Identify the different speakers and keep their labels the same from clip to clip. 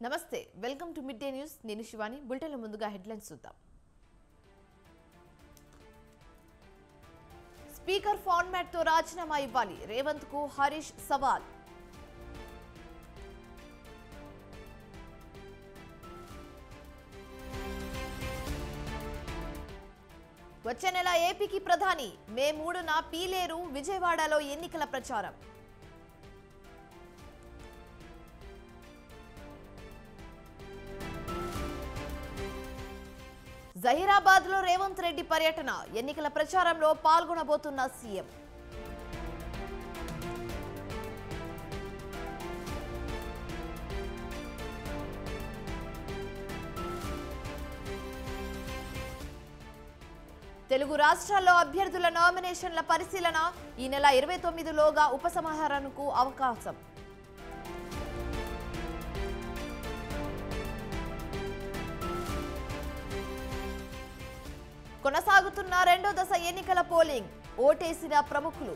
Speaker 1: నమస్తే welcome to mid day news నేను శివాని బులెటిన్ల ముందుగా హెడ్లైన్స్ చూద్దాం స్పీకర్ ఫార్మాట్ తో రాజీనామా ఇవ్వాలి రేవంత్ కు హరీష్ సవాల్ వచ్చే నెల ఏపీకి ప్రధాని మే 3న పీలేరు విజయవాడలో ఎన్నికల ప్రచారం జహీరాబాద్ లో రేవంత్ రెడ్డి పర్యటన ఎన్నికల ప్రచారంలో పాల్గొనబోతున్న సీఎం తెలుగు రాష్ట్రాల్లో అభ్యర్థుల నామినేషన్ల పరిశీలన ఈ నెల 29లోగా ఉపసంహరణకు అవకాశం కొనసాగుతున్న రెండో దశ ఎన్నికల పోలింగ్ ఓటేసిన ప్రముఖులు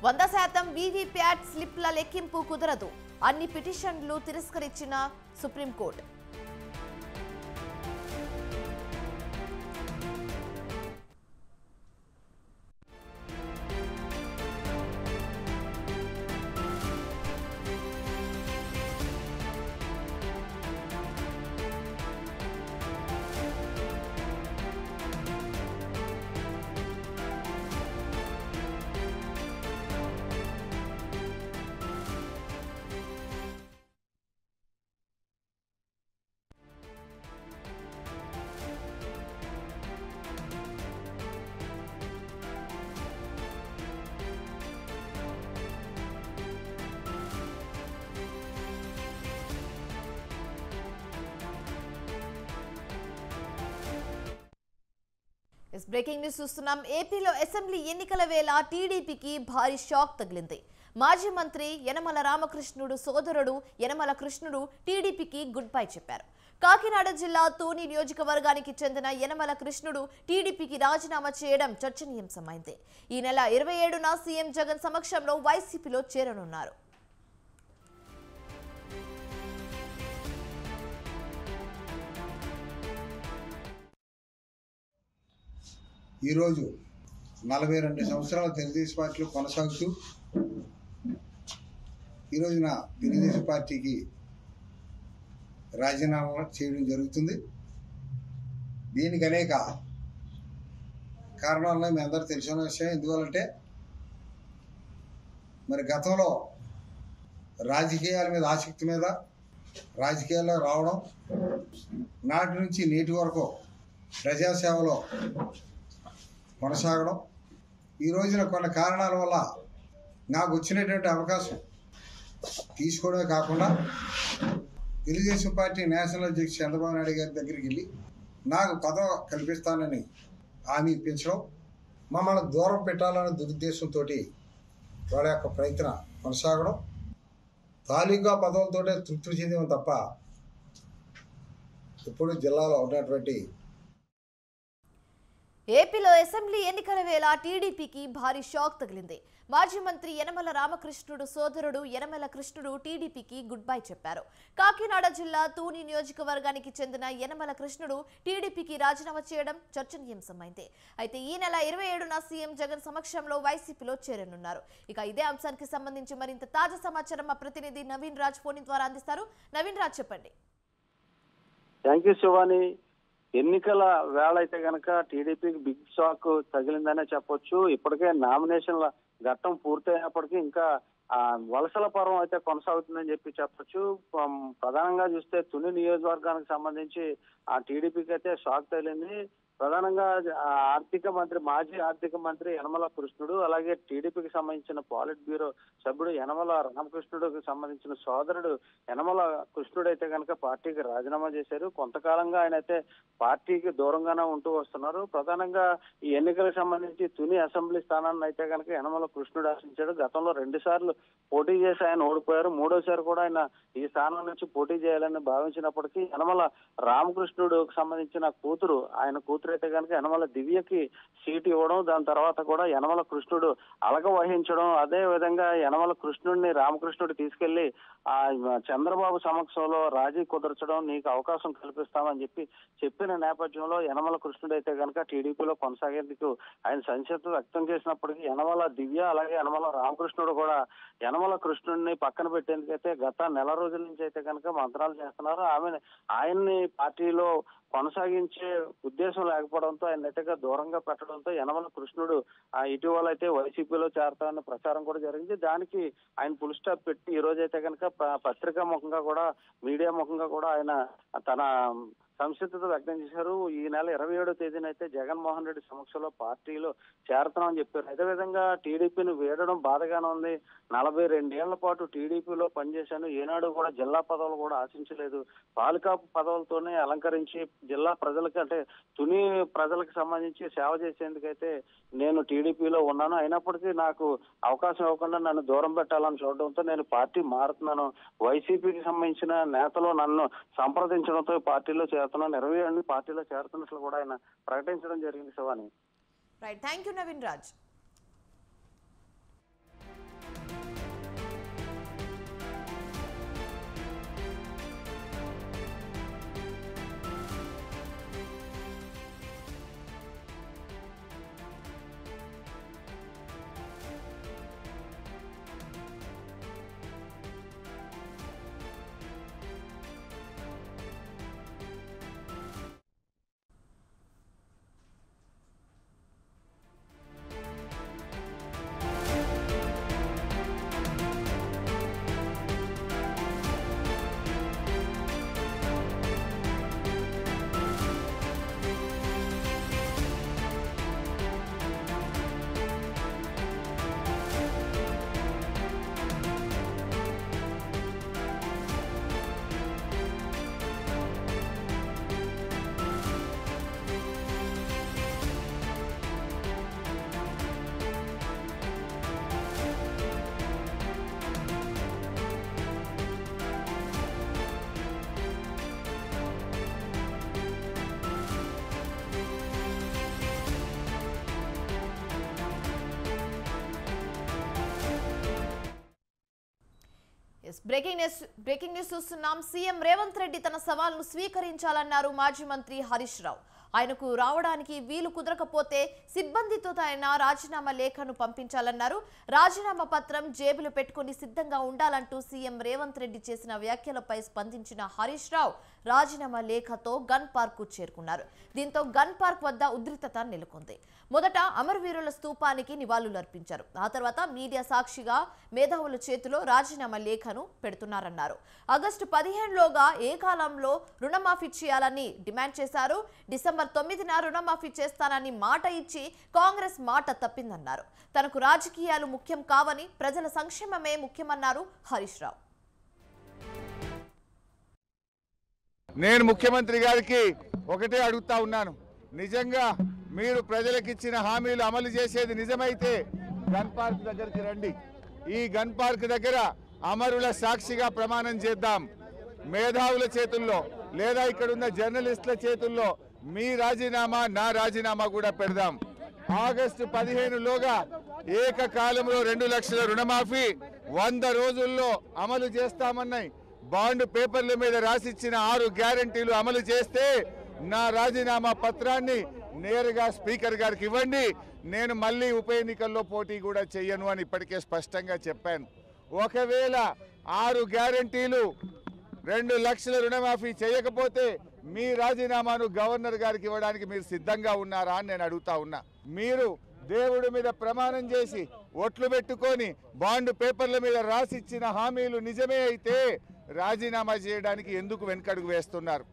Speaker 1: వంద శాతం వీవీప్యాట్ స్లిప్ల లెక్కింపు కుదరదు అన్ని పిటిషన్లు తిరస్కరించిన సుప్రీంకోర్టు బ్రేకింగ్ న్యూస్ చూస్తున్నాం. ఏపీలో అసెంబ్లీ ఎన్నికల వేళ టీడీపీకి భారీ షాక్ తగిలింది. మాజీ మంత్రి యనమల రామకృష్ణుడు సోదరుడు యనమల కృష్ణుడు టీడీపీకి గుడ్ బై చెప్పారు. కాకినాడ జిల్లా తూని నియోజకవర్గానికి చెందిన యనమల కృష్ణుడు టీడీపీకి రాజీనామా చేయడం చర్చనీయాంశమైంది. ఈ నెల 27న సీఎం జగన్ సమక్షంలో వైసీపీలో చేరనున్నారు.
Speaker 2: ఈరోజు 42 సంవత్సరాల తెలుగుదేశం పార్టీలో కొనసాగుతూ ఈరోజున తెలుగుదేశం పార్టీకి రాజీనామా చేయడం జరుగుతుంది. దీనికి అనేక కారణాలను మీ అందరూ తెలిసిన విషయం. ఎందువల్లంటే మరి గతంలో రాజకీయాల మీద ఆసక్తి మీద రాజకీయాల్లో రావడం, నాటి నుంచి నేటి వరకు ప్రజాసేవలో కొనసాగడం, ఈ రోజున కొన్ని కారణాల వల్ల నాకు వచ్చినటువంటి అవకాశం తీసుకోవడమే కాకుండా తెలుగుదేశం పార్టీ నేషనల్ అధ్యక్షుడు చంద్రబాబు నాయుడు గారి దగ్గరికి వెళ్ళి నాకు పదవి కల్పిస్తానని హామీ ఇప్పించడం, మమ్మల్ని దూరం పెట్టాలనే దురుద్దేశంతో వాళ్ళ యొక్క ప్రయత్నం కొనసాగడం, తాలూకా పదవులతోటే తృప్తి చెందడం తప్ప ఇప్పుడు జిల్లాలో ఉన్నటువంటి
Speaker 1: ఏపీలో అసెంబ్లీ ఎన్నికల వేళ టీడీపీకి భారీ షాక్ తగిలింది. మాజీ మంత్రి యనమల రామకృష్ణుడు సోదరుడు యనమల కృష్ణుడు టీడీపీకి గుడ్ బై చెప్పారు. కాకినాడ జిల్లా తూని నియోజకవర్గానికి చెందిన యనమల కృష్ణుడు టీడీపీకి రాజీనామా చేయడం చర్చనీయాంశమైంది. అయితే ఈ నెల 27న సీఎం జగన్ సమక్షంలో వైసీపీలో చేరనున్నారు. ఇక ఇదే అంశానికి సంబంధించి మరింత తాజా సమాచారం మా ప్రతినిధి నవీన్ రాజ్ ఫోన్ ద్వారా అందిస్తారు. నవీన్ రాజ్ చెప్పండి.
Speaker 3: Thank you Shivani. ఎన్నికల వేళ అయితే కనుక టీడీపీకి బిగ్ షాక్ తగిలిందనే చెప్పొచ్చు. ఇప్పటికే నామినేషన్ల ఘట్టం పూర్తయినప్పటికీ ఇంకా వలసల పర్వం అయితే కొనసాగుతుందని చెప్పొచ్చు. ప్రధానంగా చూస్తే తుని నియోజకవర్గానికి సంబంధించి ఆ టీడీపీకి అయితే షాక్ తగిలింది. ప్రధానంగా మాజీ ఆర్థిక మంత్రి యనమల కృష్ణుడు, అలాగే టీడీపీకి సంబంధించిన పాలిట్ బ్యూరో సభ్యుడు యనమల రామకృష్ణుడికి సంబంధించిన సోదరుడు యనమల కృష్ణుడు అయితే కనుక పార్టీకి రాజీనామా చేశారు. కొంతకాలంగా ఆయన అయితే పార్టీకి దూరంగానే ఉంటూ వస్తున్నారు. ప్రధానంగా ఈ ఎన్నికలకు సంబంధించి తుని అసెంబ్లీ స్థానాన్ని అయితే కనుక యనమల కృష్ణుడు ఆశించాడు. గతంలో 2 సార్లు పోటీ చేసి ఆయన ఓడిపోయారు. 3వసారి కూడా ఆయన ఈ స్థానం నుంచి పోటీ చేయాలని భావించినప్పటికీ యనమల రామకృష్ణుడికి సంబంధించిన ఆయన కూతురు చూసినట్లయితే కనుక యనమల దివ్యకి సీటు ఇవ్వడం, దాని తర్వాత కూడా యనమల కృష్ణుడు అలగ వహించడం, అదే విధంగా యనమల కృష్ణుడిని రామకృష్ణుడు తీసుకెళ్లి ఆ చంద్రబాబు సమక్షంలో రాజీ కుదర్చడం, నీకు అవకాశం కల్పిస్తామని చెప్పిన నేపథ్యంలో యనమల కృష్ణుడు అయితే కనుక టీడీపీలో కొనసాగేందుకు ఆయన సంసిద్ధత వ్యక్తం చేసినప్పటికీ యనమల దివ్య అలాగే యనమల రామకృష్ణుడు కూడా యనమల కృష్ణుడిని పక్కన పెట్టేందుకైతే గత నెల రోజుల నుంచి అయితే కనుక మంత్రాలు చేస్తున్నారు. ఆయన్ని పార్టీలో కొనసాగించే ఉద్దేశం లేకపోవడంతో ఆయన నెట్టగా దూరంగా పెట్టడంతో యనమల కృష్ణుడు ఇటీవల అయితే వైసీపీలో చేరతానన్న ప్రచారం కూడా జరిగింది. దానికి ఆయన ఫుల్ స్టాప్ పెట్టి ఈ రోజు అయితే కనుక పత్రికా ముఖంగా కూడా మీడియా ముఖంగా కూడా ఆయన తన సంసిద్ధత వ్యక్తం చేశారు. ఈ నెల 27వ తేదీన అయితే జగన్మోహన్ రెడ్డి సమక్షంలో పార్టీలో చేరతామని చెప్పారు. అదేవిధంగా టీడీపీని వీడడం బాధగానే ఉంది. 42 ఏళ్ల పాటు టీడీపీలో పనిచేశాను, ఏనాడు కూడా జిల్లా పదవులు కూడా ఆశించలేదు, పాలికాపు పదవులతోనే అలంకరించి జిల్లా ప్రజలకి అంటే తుని ప్రజలకు సంబంధించి సేవ చేసేందుకైతే నేను టీడీపీలో ఉన్నాను, అయినప్పటికీ నాకు అవకాశం ఇవ్వకుండా నన్ను దూరం పెట్టాలని చూడడంతో నేను పార్టీ మారుతున్నాను, వైసీపీకి సంబంధించిన నేతలు నన్ను సంప్రదించడంతో పార్టీలో చేరుతున్నాను, 27 పార్టీలో చేరుతున్నట్లు కూడా ఆయన ప్రకటించడం జరిగింది. Shivani.
Speaker 1: Right, thank you Naveen Raj. Breaking news చూస్తున్నాం. సీఎం రేవంత్ రెడ్డి తన సవాల్ను స్వీకరించాలన్నారు మాజీ మంత్రి హరీష్ రావు. ఆయనకు రావడానికి వీలు కుదరకపోతే సిబ్బందితో ఆయన రాజీనామా లేఖను పంపించాలన్నారు. రాజీనామా పత్రం జేబులు పెట్టుకుని సిద్ధంగా ఉండాలంటూ సీఎం రేవంత్ రెడ్డి చేసిన వ్యాఖ్యలపై స్పందించిన హరీష్ రావు రాజీనామా లేఖతో గన్ పార్క్ కు చేరుకున్నారు. దీంతో గన్ పార్క్ వద్ద ఉద్రిక్తత నెలకొంది. మొదట అమరవీరుల స్తూపానికి నివాళులర్పించారు. ఆ తర్వాత మీడియా సాక్షిగా మేధావుల చేతిలో రాజీనామా లేఖను పెడుతున్నారన్నారు. ఆగస్టు 15లోగా ఏ కాలంలో రుణమాఫీ చేయాలని డిమాండ్ చేశారు. డిసెంబర్ 9న రుణమాఫీ చేస్తానని మాట ఇచ్చి కాంగ్రెస్ మాట తప్పిందన్నారు. తనకు రాజకీయాలు ముఖ్యం కావని, ప్రజల సంక్షేమమే ముఖ్యమన్నారు హరీష్ రావు.
Speaker 4: నేను ముఖ్యమంత్రి గారికి ఒకటే అడుగుతా ఉన్నాను, నిజంగా మీరు ప్రజలకు ఇచ్చిన హామీలు అమలు చేసేది నిజమైతే గన్ పార్క్ దగ్గరికి రండి. ఈ గన్ పార్క్ దగ్గర అమరుల సాక్షిగా ప్రమాణం చేద్దాం. మేధావుల చేతుల్లో లేదా ఇక్కడున్న జర్నలిస్టుల చేతుల్లో మీ రాజీనామా, నా రాజీనామా కూడా పెడదాం. ఆగస్టు 15లోగా ఏకకాలంలో 2 లక్షల రుణమాఫీ 100 రోజుల్లో అమలు చేస్తామన్నాయి. బాండ్ పేపర్ల మీద రాసిచ్చిన 6 గ్యారంటీలు అమలు చేస్తే నా రాజీనామా పత్రాన్ని నేరుగా స్పీకర్ గారికి ఇవ్వండి. నేను మళ్ళీ ఉప ఎన్నికల్లో పోటీ కూడా చెయ్యను అని ఇప్పటికే స్పష్టంగా చెప్పాను. ఒకవేళ 6 గ్యారంటీలు 2 లక్షల రుణమాఫీ చేయకపోతే మీ రాజీనామాను గవర్నర్ గారికి ఇవ్వడానికి మీరు సిద్ధంగా ఉన్నారా అని నేను అడుగుతా ఉన్నా. మీరు దేవుడి మీద ప్రమాణం చేసి ఒట్లు పెట్టుకొని బాండ్ పేపర్ల మీద రాసిచ్చిన హామీలు నిజమే అయితే రాజీనామా చేయడానికి ఎందుకు వెనకడుగు వేస్తున్నారు?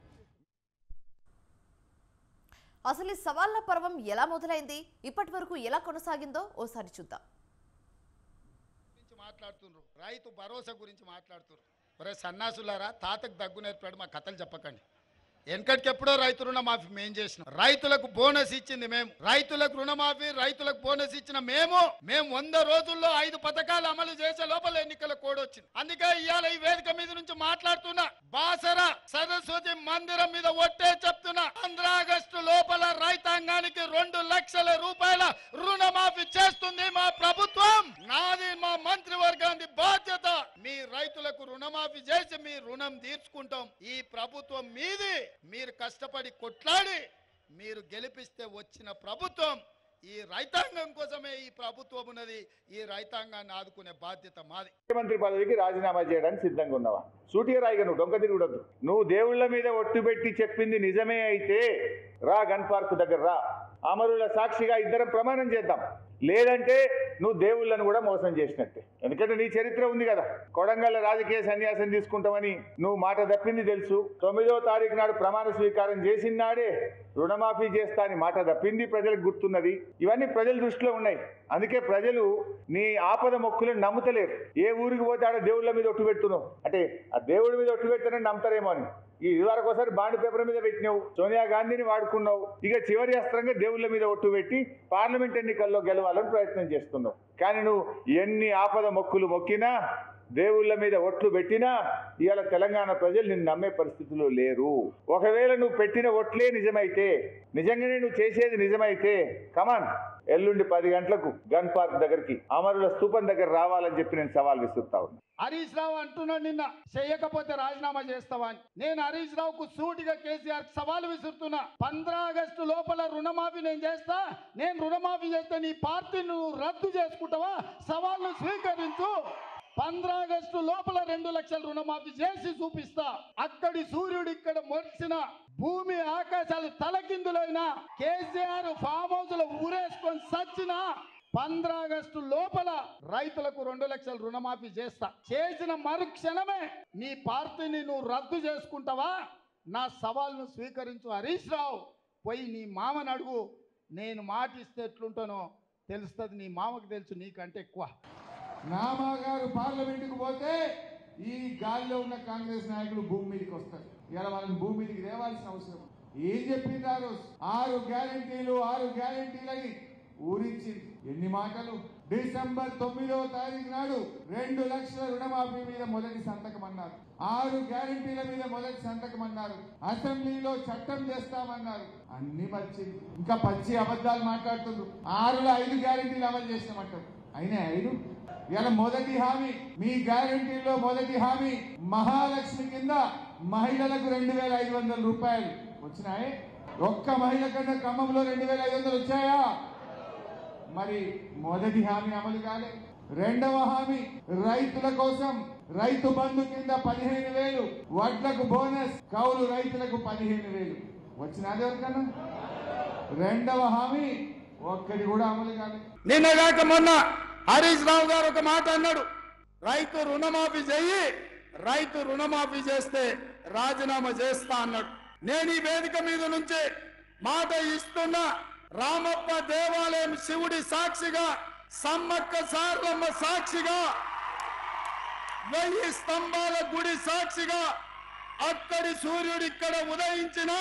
Speaker 1: అసలు ఈ సవాళ్ల పర్వం ఎలా మొదలైంది, ఇప్పటి వరకు ఎలా కొనసాగిందో ఓసారి చూద్దాం.
Speaker 5: మాట్లాడుతున్నారు రైతు భరోసా గురించి మాట్లాడుతున్నారు. ఒరే సన్నాసులారా, తాతకు దగ్గు నేర్పాడు మా కథలు చెప్పకండి. వెనకటికి ఎప్పుడో రైతు రుణమాఫీ మేము చేసినాం. రైతులకు బోనస్ ఇచ్చింది మేము. రైతులకు రుణమాఫీ, రైతులకు బోనస్ ఇచ్చిన మేము 100 రోజుల్లో 5 పథకాలు అమలు చేసే లోపల ఎన్నికల కోడ్ వచ్చింది. అందుకే ఇవాళ ఈ వేదిక మీద నుంచి మాట్లాడుతున్నా. బాసర సరస్వతి మందిరం మీద ఒట్టే చెప్తున్నా, 15 ఆగస్టు లోపల లోపల రైతాంగానికి 2 లక్షల రూపాయల రుణమాఫీ చేస్తుంది మా ప్రభుత్వం. నాది మా మంత్రివర్గానికి బాధ్యత. మీ రైతులకు రుణమాఫీ చేసి మీ రుణం తీర్చుకుంటాం. ఈ ప్రభుత్వం మీది. మీరు కష్టపడి కొట్లాడి మీరు గెలిపిస్తే వచ్చిన ప్రభుత్వం. ఈ రైతాంగం కోసమే ఈ ప్రభుత్వం ఉన్నది. ఈ రైతాంగాన్ని ఆదుకునే బాధ్యత మాది.
Speaker 4: ముఖ్యమంత్రి పదవికి రాజీనామా చేయడానికి సిద్ధంగా ఉన్నావా? సూటిగా రాయిగా నువ్వు డొంక తిరుగుడద్దు. నువ్వు దేవుళ్ళ మీద ఒట్టు పెట్టి చెప్పింది నిజమే అయితే రా, గన్ పార్క్ దగ్గర రా, అమరుల సాక్షిగా ఇద్దరం ప్రమాణం చేద్దాం. లేదంటే నువ్వు దేవుళ్ళను కూడా మోసం చేసినట్టే. ఎందుకంటే నీ చరిత్ర ఉంది కదా, కొడంగల్ రాజకీయ సన్యాసం తీసుకుంటామని నువ్వు మాట తప్పింది తెలుసు. 9వ తారీఖు నాడు ప్రమాణ స్వీకారం చేసిన నాడే రుణమాఫీ చేస్తా అని మాట తప్పింది ప్రజలకు గుర్తున్నది. ఇవన్నీ ప్రజల దృష్టిలో ఉన్నాయి. అందుకే ప్రజలు నీ ఆపద మొక్కులను నమ్ముతలేరు. ఏ ఊరికి పోతే ఆడ దేవుళ్ళ మీద ఒట్టు పెడుతున్నావు అంటే ఆ దేవుడి మీద ఒట్టు పెడతానని నమ్ముతారేమో అని. ఈ ఇదివరకు ఒకసారి బాండ్ పేపర్ మీద పెట్టినావు, సోనియా గాంధీని వాడుకున్నావు. ఇక చివరి అస్త్రంగా దేవుళ్ళ మీద ఒట్టు పెట్టి పార్లమెంట్ ఎన్నికల్లో గెలవాలని ప్రయత్నం చేస్తున్నావు. కానీ నువ్వు ఎన్ని ఆపద మొక్కులు మొక్కినా, దేవుళ్ళ మీద ఒట్లు పెట్టినా ఇవాళ తెలంగాణ ప్రజలు నిన్ను నమ్మే పరిస్థితుల్లో లేరు. ఒకవేళ నువ్వు పెట్టిన ఒట్లే నిజమైతే, నిజంగానే నువ్వు చేసేది నిజమైతే కమాన్, ఎల్లుండి 10 గంటలకు గన్ పార్క్ దగ్గరికి అమరుల స్తూపం దగ్గర రావాలని చెప్పి నేను సవాల్ విసురుతా ఉన్నా.
Speaker 5: హరీష్ రావు అంటున్నాడు నిన్న చేయకపోతే రాజీనామా చేస్తావా అని. నేను హరీష్ రావుకు సూటిగా కేసీఆర్ సవాల్ విసురుతున్నా. 15 ఆగస్టు లోపల రుణమాఫీ నేను చేస్తా. నేను రుణమాఫీ చేస్తే నీ పార్టీ నువ్వు రద్దు చేసుకుంటావా? సవాల్ను స్వీకరించు. 15 ఆగస్టు లోపల 2 లక్షల రుణమాఫీ చేసి చూపిస్తా. అక్కడి సూర్యుడు ఇక్కడ మొలిసిన, భూమి ఆకాశాలు తలకిందులైనా, కేసీఆర్ ఫామ్ హౌస్ లో ఊరేసుకొని సచ్చినా 15 ఆగస్టు లోపల రైతులకు 2 లక్షల రుణమాఫీ చేస్తా. చేసిన మరుక్షణమే నీ పార్టీని నువ్వు రద్దు చేసుకుంటావా? నా సవాల్ను స్వీకరించు హరీష్ రావు. పోయి నీ మామని అడుగు. నేను మాటిస్తే ఎట్లుంటానో తెలుస్తుంది. నీ మామకు తెలుసు నీకంటే ఎక్కువ.
Speaker 6: నామాగారు పార్లమెంటుకు పోతే ఈ గాలిలో ఉన్న కాంగ్రెస్ నాయకులు భూమి మీదకి వస్తారు. ఇలా వాళ్ళని భూమి మీదకి తేవాల్సిన అవసరం. ఏం చెప్పిందారు? 6 గ్యారెంటీలని ఊరించింది. ఎన్ని మాటలు! డిసెంబర్ 9వ తారీఖు నాడు 2 లక్షల రుణమాఫీ మీద మొదటి సంతకం అన్నారు. 6 గ్యారెంటీల మీద మొదటి సంతకం అన్నారు. అసెంబ్లీలో చట్టం చేస్తామన్నారు. అన్ని మర్చింది. ఇంకా పచ్చి అబద్ధాలు మాట్లాడుతున్నారు. 6లో 5 గ్యారెంటీలు అమలు చేసినామంటారు. అయినా 5. ఇలా మొదటి హామీ, మీ గ్యారెంటీలో మొదటి హామీ మహాలక్ష్మి కింద మహిళలకు 2,500 రూపాయలు వచ్చినాయి. ఒక్క మహిళ కన్నా క్రమంలో 2,500 వచ్చాయా? మరి మొదటి హామీ అమలు కాలే. రెండవ హామీ రైతుల కోసం రైతు బంధు కింద 15,000, వడ్లకు బోనస్, కౌలు రైతులకు 15,000 వచ్చినది ఎవరికన్నా? రెండవ హామీ ఒక్కటి కూడా అమలు కాలే.
Speaker 5: నిన్నగాక మొన్న హరీష్ రావు గారు ఒక మాట అన్నాడు, రైతు రుణమాఫీ చెయ్యి, రైతు రుణమాఫీ చేస్తే రాజీనామా చేస్తా అన్నాడు. నేను ఈ వేదిక మీద నుంచి మాట ఇస్తున్నా. రామప్ప దేవాలయం శివుడి సాక్షిగా, సమ్మక్క సారలమ్మ సాక్షిగా, 1000 స్తంభాల గుడి సాక్షిగా, అక్కడి సూర్యుడు ఇక్కడ ఉదయించిన,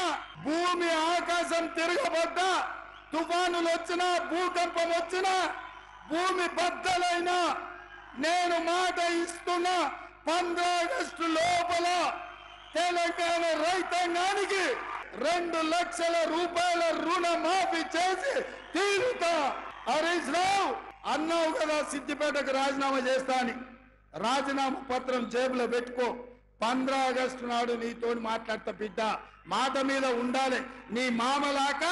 Speaker 5: భూమి ఆకాశం తిరగబడ్డా, తుఫానులు వచ్చినా, భూకంపం వచ్చినా, భూమి బద్దలైనా నేను మాట ఇస్తున్నా. 15 ఆగస్టు లోపల తెలంగాణ రైతాంగానికి 2 లక్షల రూపాయల రుణమాఫీ చేసి తీరుతా. హరీష్ రావు అన్నావు కదా సిద్దిపేటకు రాజీనామా చేస్తా అని. రాజీనామా పత్రం జేబులో పెట్టుకో. 15 ఆగస్టు నాడు నీతో మాట్లాడతా బిడ్డ. మాట మీద ఉండాలి. నీ మామలాక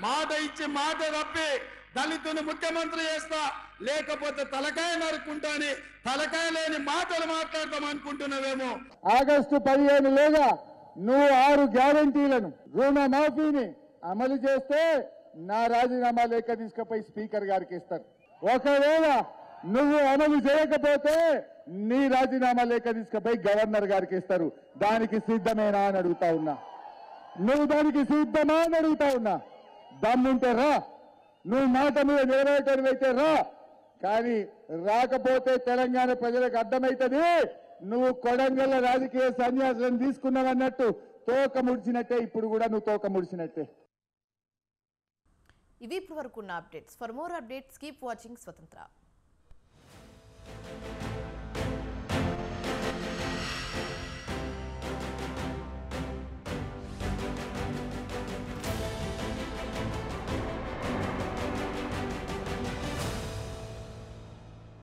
Speaker 5: మాట ఇచ్చి మాట తప్పి దళితుని ముఖ్యమంత్రి చేస్తా, లేకపోతే తలకాయ నరుకుంటాని తలకాయ లేని మాటలు మాట్లాడతాం అనుకుంటున్నావేమో.
Speaker 6: ఆగస్టు 15 లోగా నువ్వు 6 గ్యారెంటీలను రుణమాఫీని అమలు చేస్తే నా రాజీనామా లేఖ తీసుకుపోయి స్పీకర్ గారికి ఇస్తారు. ఒకవేళ నువ్వు అమలు చేయకపోతే నీ రాజీనామా లేఖ తీసుకుపోయి గవర్నర్ గారికి ఇస్తారు. దానికి సిద్ధమేనా అని అడుగుతా ఉన్నా. నువ్వు దానికి సిద్ధమా అని అడుగుతా ఉన్నా. దమ్ముంటే రా, నువ్వు మాట మీద నెరవేర్చైతే రా. కానీ రాకపోతే తెలంగాణ ప్రజలకు అర్థమవుతుంది నువ్వు కొడంగల్ రాజకీయ సన్యాసం తీసుకున్నావన్నట్టు. తోక ముడిచినట్టే ఇప్పుడు కూడా నువ్వు తోక ముడిచినట్టే.
Speaker 1: ఇవి ఇప్పటివరకు ఉన్న updates. For more updates keep watching స్వతంత్ర.